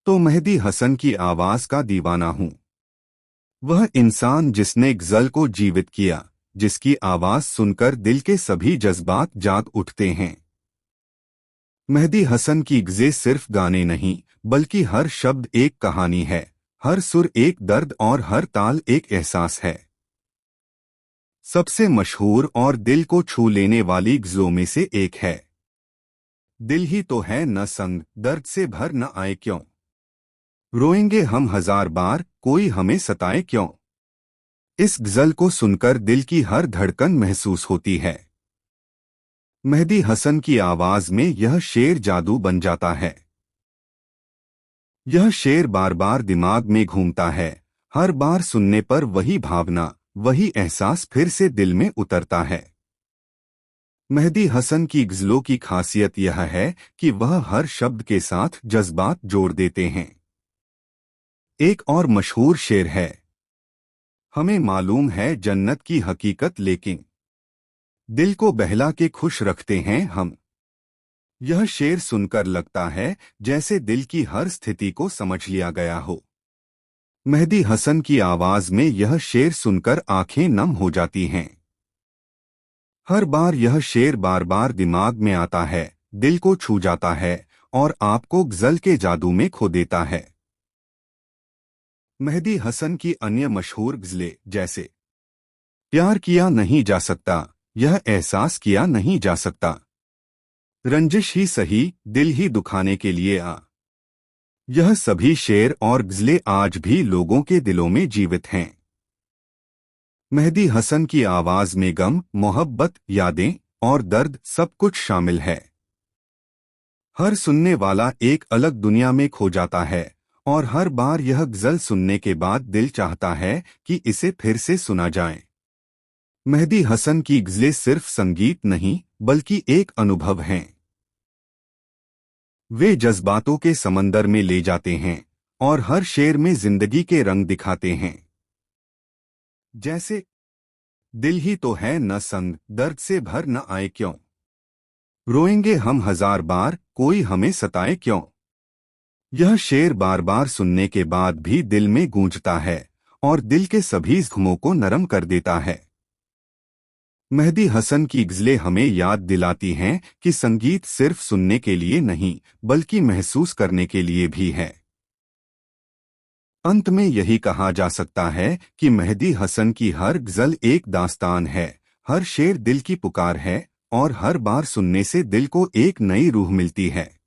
तो मेहदी हसन की आवाज का दीवाना हूं। वह इंसान जिसने गजल को जीवित किया, जिसकी आवाज सुनकर दिल के सभी जज्बात जाग उठते हैं। मेहदी हसन की गज़लें सिर्फ गाने नहीं, बल्कि हर शब्द एक कहानी है, हर सुर एक दर्द और हर ताल एक एहसास है। सबसे मशहूर और दिल को छू लेने वाली गज़लों में से एक है, दिल ही तो है न संग, दर्द से भर न आए क्यों, रोएंगे हम हजार बार, कोई हमें सताए क्यों। इस गज़ल को सुनकर दिल की हर धड़कन महसूस होती है। मेहदी हसन की आवाज में यह शेर जादू बन जाता है। यह शेर बार बार दिमाग में घूमता है, हर बार सुनने पर वही भावना, वही एहसास फिर से दिल में उतरता है। मेहदी हसन की गज़लों की खासियत यह है कि वह हर शब्द के साथ जज्बात जोड़ देते हैं। एक और मशहूर शेर है, हमें मालूम है जन्नत की हकीकत लेकिन दिल को बहला के खुश रखते हैं हम। यह शेर सुनकर लगता है जैसे दिल की हर स्थिति को समझ लिया गया हो। मेहदी हसन की आवाज में यह शेर सुनकर आंखें नम हो जाती हैं। हर बार यह शेर बार बार दिमाग में आता है, दिल को छू जाता है और आपको गज़ल के जादू में खो देता है। मेहदी हसन की अन्य मशहूर गज़लें जैसे प्यार किया नहीं जा सकता, यह एहसास किया नहीं जा सकता, रंजिश ही सही, दिल ही दुखाने के लिए आ, यह सभी शेर और गज़लें आज भी लोगों के दिलों में जीवित हैं। मेहदी हसन की आवाज में गम, मोहब्बत, यादें और दर्द सब कुछ शामिल है। हर सुनने वाला एक अलग दुनिया में खो जाता है और हर बार यह गज़ल सुनने के बाद दिल चाहता है कि इसे फिर से सुना जाए। मेहदी हसन की गज़लें सिर्फ संगीत नहीं, बल्कि एक अनुभव हैं। वे जज्बातों के समंदर में ले जाते हैं और हर शेर में जिंदगी के रंग दिखाते हैं। जैसे दिल ही तो है न संग, दर्द से भर न आए क्यों, रोएंगे हम हजार बार, कोई हमें सताए क्यों। यह शेर बार बार सुनने के बाद भी दिल में गूंजता है और दिल के सभी जख्मों को नरम कर देता है। मेहदी हसन की गज़लें हमें याद दिलाती हैं कि संगीत सिर्फ सुनने के लिए नहीं, बल्कि महसूस करने के लिए भी है। अंत में यही कहा जा सकता है कि मेहदी हसन की हर गज़ल एक दास्तान है, हर शेर दिल की पुकार है और हर बार सुनने से दिल को एक नई रूह मिलती है।